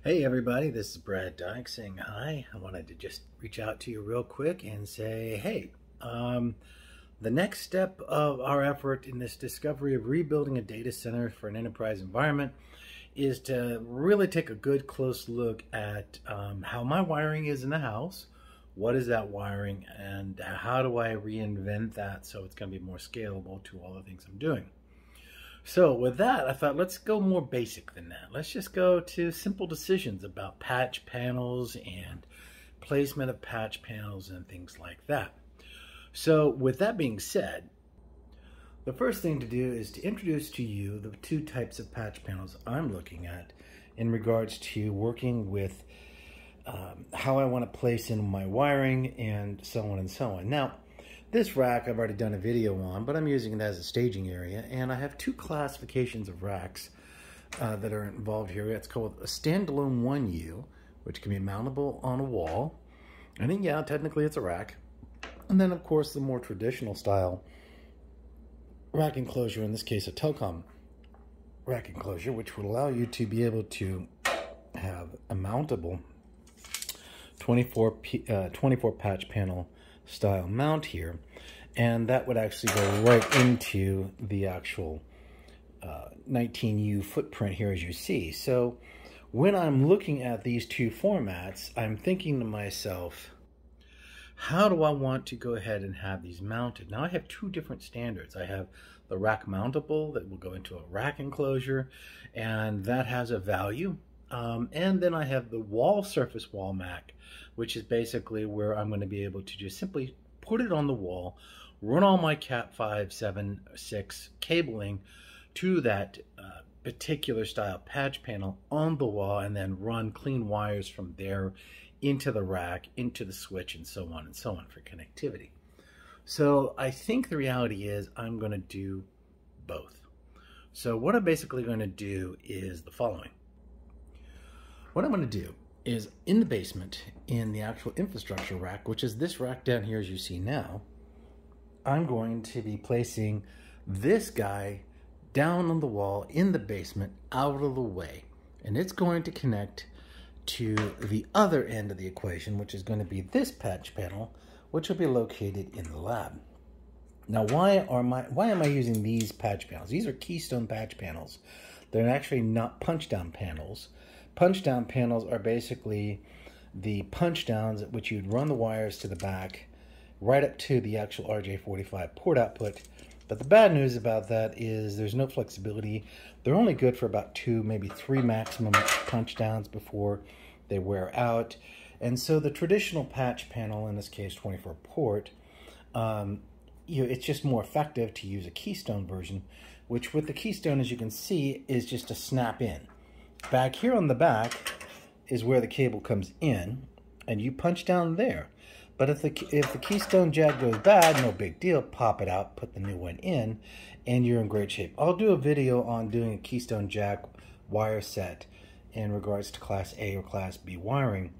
Hey everybody, this is Brad Dyke saying hi. I wanted to just reach out to you real quick and say, hey, the next step of our effort in this discovery of rebuilding a data center for an enterprise environment is to really take a good close look at how my wiring is in the house, what is that wiring, and how do I reinvent that so it's going to be more scalable to all the things I'm doing. So with that, I thought, let's go more basic than that. Let's just go to simple decisions about patch panels and placement of patch panels and things like that. So with that being said, the first thing to do is to introduce to you the two types of patch panels I'm looking at in regards to working with how I want to place in my wiring and so on and so on. Now, this rack I've already done a video on, but I'm using it as a staging area, and I have two classifications of racks that are involved here. It's called a standalone 1U, which can be mountable on a wall, and then yeah, technically it's a rack. And then of course the more traditional style rack enclosure, in this case a telecom rack enclosure, which would allow you to be able to have a mountable 24 patch panel style mount here, and that would actually go right into the actual 19U footprint here, as you see. So when I'm looking at these two formats, I'm thinking to myself, how do I want to go ahead and have these mounted? Now I have two different standards. I have the rack mountable that will go into a rack enclosure, and that has a value. And then I have the wall surface wall Mac, which is basically where I'm going to be able to just simply put it on the wall, run all my Cat 5, 7, 6 cabling to that particular style patch panel on the wall, and then run clean wires from there into the rack, into the switch, and so on for connectivity. So I think the reality is I'm going to do both. So what I'm basically going to do is the following. What I'm going to do is in the basement, in the actual infrastructure rack, which is this rack down here as you see now, I'm going to be placing this guy down on the wall in the basement, out of the way. And it's going to connect to the other end of the equation, which is going to be this patch panel, which will be located in the lab. Now, why am I using these patch panels? These are Keystone patch panels. They're actually not punch-down panels. Punch-down panels are basically the punch-downs at which you'd run the wires to the back, right up to the actual RJ45 port output. But the bad news about that is there's no flexibility. They're only good for about 2, maybe 3 maximum punch-downs before they wear out. And so the traditional patch panel, in this case 24 port, it's just more effective to use a Keystone version, which with the Keystone, as you can see, is just a snap in. Back here on the back is where the cable comes in, and you punch down there. But if the Keystone jack goes bad, no big deal, pop it out, put the new one in, and you're in great shape. I'll do a video on doing a Keystone jack wire set in regards to Class A or Class B wiring.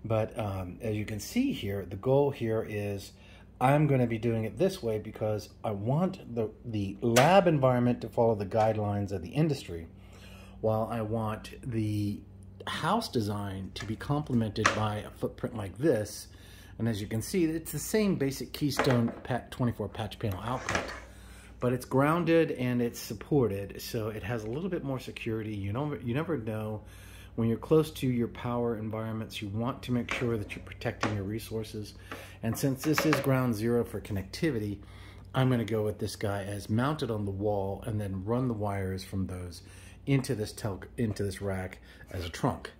But as you can see here, the goal here is I'm going to be doing it this way because I want the lab environment to follow the guidelines of the industry, while I want the house design to be complemented by a footprint like this. And as you can see, it's the same basic Keystone 24 patch panel output, but it's grounded and it's supported, so it has a little bit more security. You never know when you're close to your power environments. You want to make sure that you're protecting your resources. And since this is ground zero for connectivity, I'm going to go with this guy as mounted on the wall and then run the wires from those into this rack as a trunk.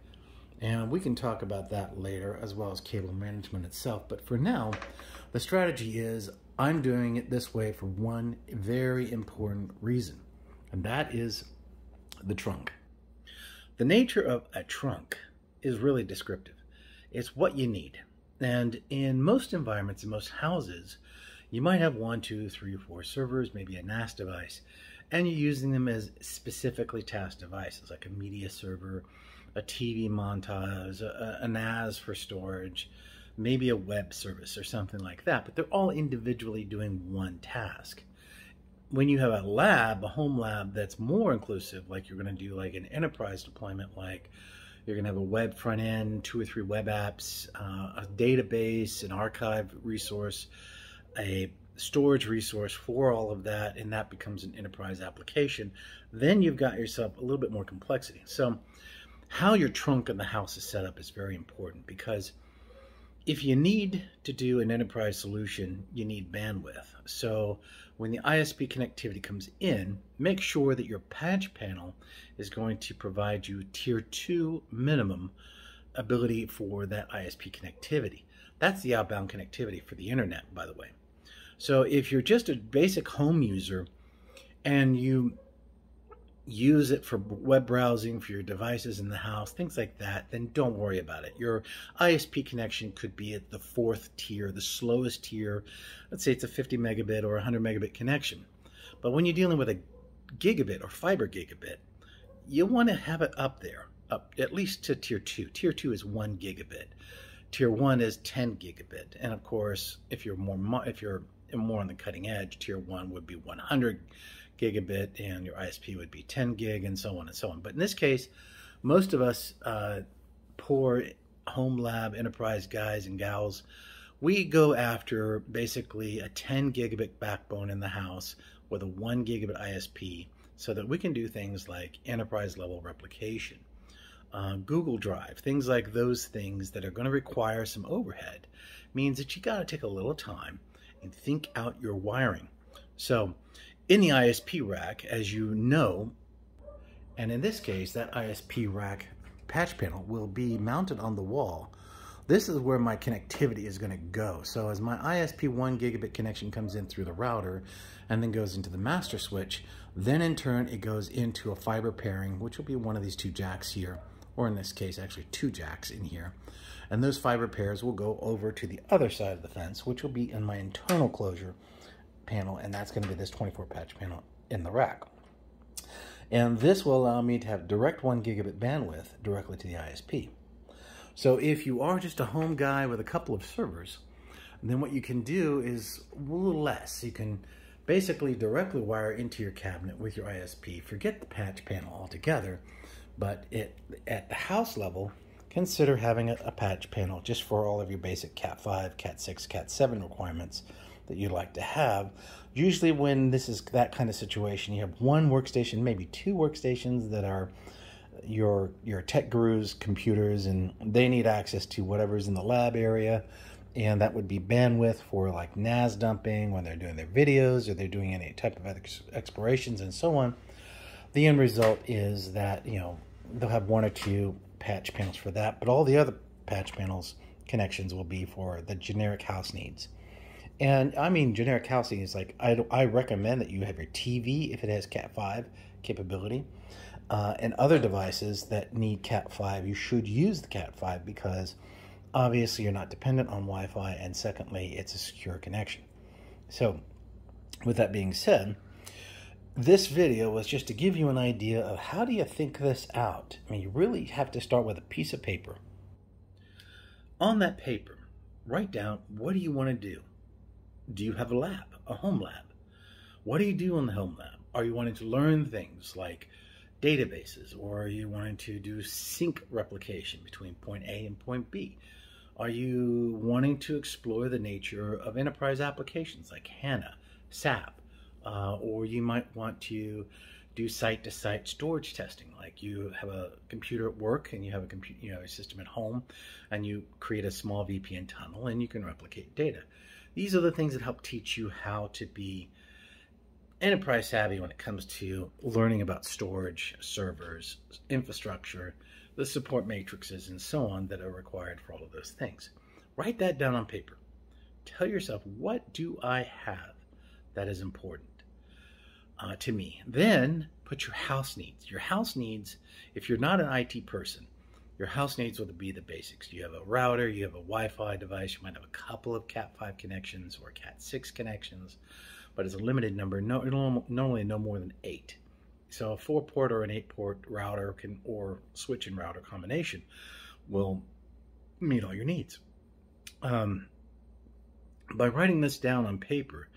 And we can talk about that later, as well as cable management itself. But for now, the strategy is I'm doing it this way for one very important reason, and that is the trunk. The nature of a trunk is really descriptive. It's what you need. And in most environments, in most houses, you might have 1, 2, 3, 4 servers, maybe a NAS device, and you're using them as specifically tasked devices, like a media server, a TV montage, a NAS for storage, maybe a web service or something like that, but they're all individually doing one task. when you have a lab, a home lab that's more inclusive, like you're going to do like an enterprise deployment, like You're going to have a web front end, 2 or 3 web apps, a database, an archive resource, a storage resource for all of that, and that becomes an enterprise application. Then you've got yourself a little bit more complexity. So how your trunk in the house is set up is very important, because if you need to do an enterprise solution, you need bandwidth. So when the ISP connectivity comes in, make sure that your patch panel is going to provide you tier 2 minimum ability for that ISP connectivity. That's the outbound connectivity for the internet, by the way. So if you're just a basic home user and you use it for web browsing for your devices in the house, things like that, then don't worry about it. Your ISP connection could be at the 4th tier, the slowest tier. Let's say it's a 50 megabit or 100 megabit connection. But when you're dealing with a gigabit or fiber gigabit, you want to have it up there, up at least to tier 2. Tier 2 is 1 gigabit. Tier 1 is 10 gigabit. And of course, if you're more on the cutting edge, tier 1 would be 100 gigabit, and your ISP would be 10 gig, and so on and so on. But in this case, most of us poor home lab enterprise guys and gals, we go after basically a 10 gigabit backbone in the house with a 1 gigabit ISP, so that we can do things like enterprise level replication, Google Drive, things like those things that are going to require some overhead. Means that you got to take a little time and think out your wiring. So in the ISP rack, as you know, and in this case, that ISP rack patch panel will be mounted on the wall. This is where my connectivity is going to go. So as my ISP 1 gigabit connection comes in through the router and then goes into the master switch, then in turn it goes into a fiber pairing, which will be one of these 2 jacks here, or in this case, actually 2 jacks in here. And those fiber pairs will go over to the other side of the fence, which will be in my internal closure panel, and that's going to be this 24 patch panel in the rack. And this will allow me to have direct 1 gigabit bandwidth directly to the ISP. So if you are just a home guy with a couple of servers, then what you can do is a little less. You can basically directly wire into your cabinet with your ISP. Forget the patch panel altogether, but at the house level, consider having a patch panel just for all of your basic Cat 5, Cat 6, Cat 7 requirements that you'd like to have. Usually when this is that kind of situation, you have 1 workstation, maybe 2 workstations that are your tech gurus' computers, and they need access to whatever's in the lab area, and that would be bandwidth for like NAS dumping when they're doing their videos or they're doing any type of explorations and so on. The end result is that, you know, they'll have 1 or 2 patch panels for that, but all the other patch panels connections will be for the generic house needs. And I mean generic house needs, like I recommend that you have your TV if it has Cat 5 capability, and other devices that need Cat 5, you should use the Cat 5, because obviously you're not dependent on Wi-Fi, and secondly, it's a secure connection. So with that being said, this video was just to give you an idea of how do you think this out. I mean, you really have to start with a piece of paper. On that paper, write down, what do you want to do? Do you have a lab, a home lab? What do you do in the home lab? Are you wanting to learn things like databases, or are you wanting to do sync replication between point A and point B? Are you wanting to explore the nature of enterprise applications like HANA, SAP, or you might want to do site-to-site storage testing, like you have a computer at work and you have a system at home, and you create a small VPN tunnel and you can replicate data. These are the things that help teach you how to be enterprise savvy when it comes to learning about storage, servers, infrastructure, the support matrices, and so on that are required for all of those things. Write that down on paper. Tell yourself, what do I have that is important to me? Then put your house needs. Your house needs, if you're not an IT person, your house needs will be the basics. You have a router, you have a Wi-Fi device, you might have a couple of Cat 5 connections or Cat 6 connections, but it's a limited number, normally no more than 8. So a 4-port or an 8-port router or switch and router combination will meet all your needs. By writing this down on paper,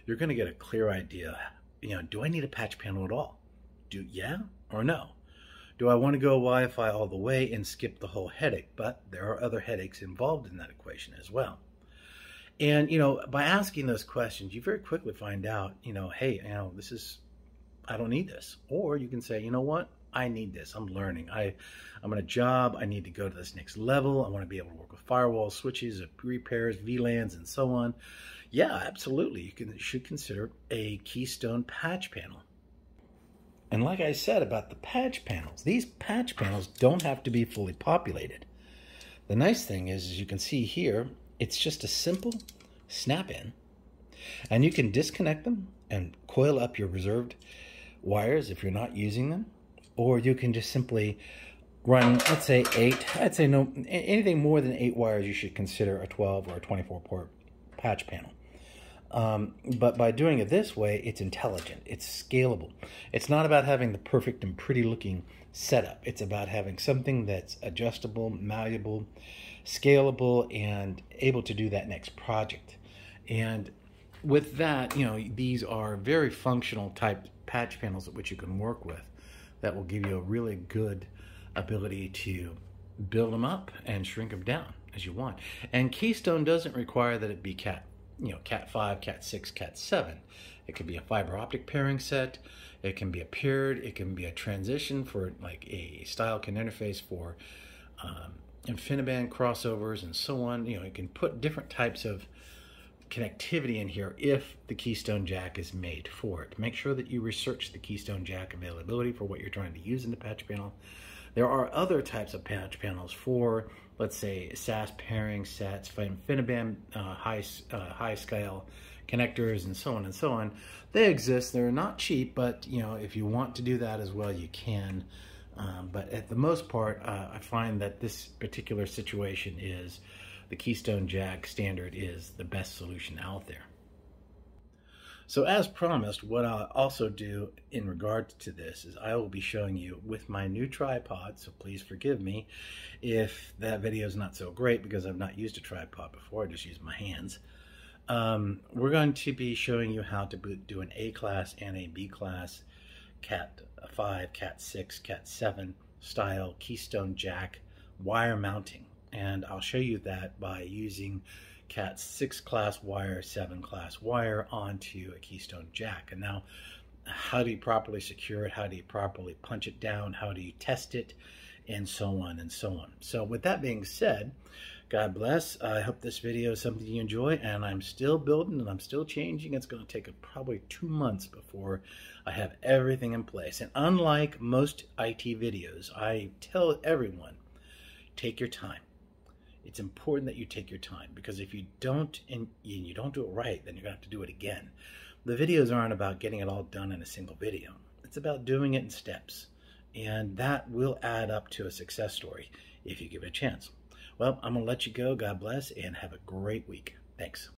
you're going to get a clear idea. Do I need a patch panel at all? Yeah or no? Do I want to go Wi-Fi all the way and skip the whole headache? But there are other headaches involved in that equation as well. And, by asking those questions, you very quickly find out, hey, I don't need this. Or you can say, you know what? I need this. I'm learning. I'm on a job. I need to go to this next level. I want to be able to work with firewalls, switches, repairs, VLANs, and so on. Yeah, absolutely. You should consider a Keystone patch panel. And like I said about the patch panels, these patch panels don't have to be fully populated. The nice thing is, as you can see here, it's just a simple snap-in, and you can disconnect them and coil up your reserved wires if you're not using them, or you can just simply run, let's say 8. I'd say no, anything more than 8 wires you should consider a 12 or a 24 port patch panel. But by doing it this way, it's intelligent, it's scalable. It's not about having the perfect and pretty looking setup. It's about having something that's adjustable, malleable, scalable, and able to do that next project. And with that, these are very functional type patch panels which you can work with that will give you a really good ability to build them up and shrink them down as you want. And Keystone doesn't require that it be Cat 5, Cat 6, Cat 7. It could be a fiber optic pairing set. It can be a paired. It can be a transition for like a style can interface for InfiniBand crossovers and so on. You can put different types of connectivity in here if the Keystone Jack is made for it. Make sure that you research the Keystone Jack availability for what you're trying to use in the patch panel. There are other types of patch panels for, let's say, SAS pairing sets, InfiniBand high scale connectors, and so on and so on. They exist. They're not cheap, but if you want to do that as well, you can. But at the most part, I find that this particular situation is the Keystone Jack standard is the best solution out there. So as promised, what I'll also do in regard to this is I will be showing you with my new tripod, so please forgive me if that video is not so great because I've not used a tripod before, I just use my hands. We're going to be showing you how to do an A-class and a B-class Cat 5, Cat 6, Cat 7 style Keystone Jack wire mounting. And I'll show you that by using Cat 6 class wire, 7 class wire onto a Keystone Jack. And now, how do you properly secure it? How do you properly punch it down? How do you test it? And so on and so on. So with that being said, God bless. I hope this video is something you enjoy, and I'm still building and I'm still changing. It's going to take probably 2 months before I have everything in place. And unlike most IT videos, I tell everyone, take your time. It's important that you take your time, because if you don't and you don't do it right, then you're going to have to do it again. The videos aren't about getting it all done in a single video. It's about doing it in steps, and that will add up to a success story if you give it a chance. Well, I'm going to let you go. God bless, and have a great week. Thanks.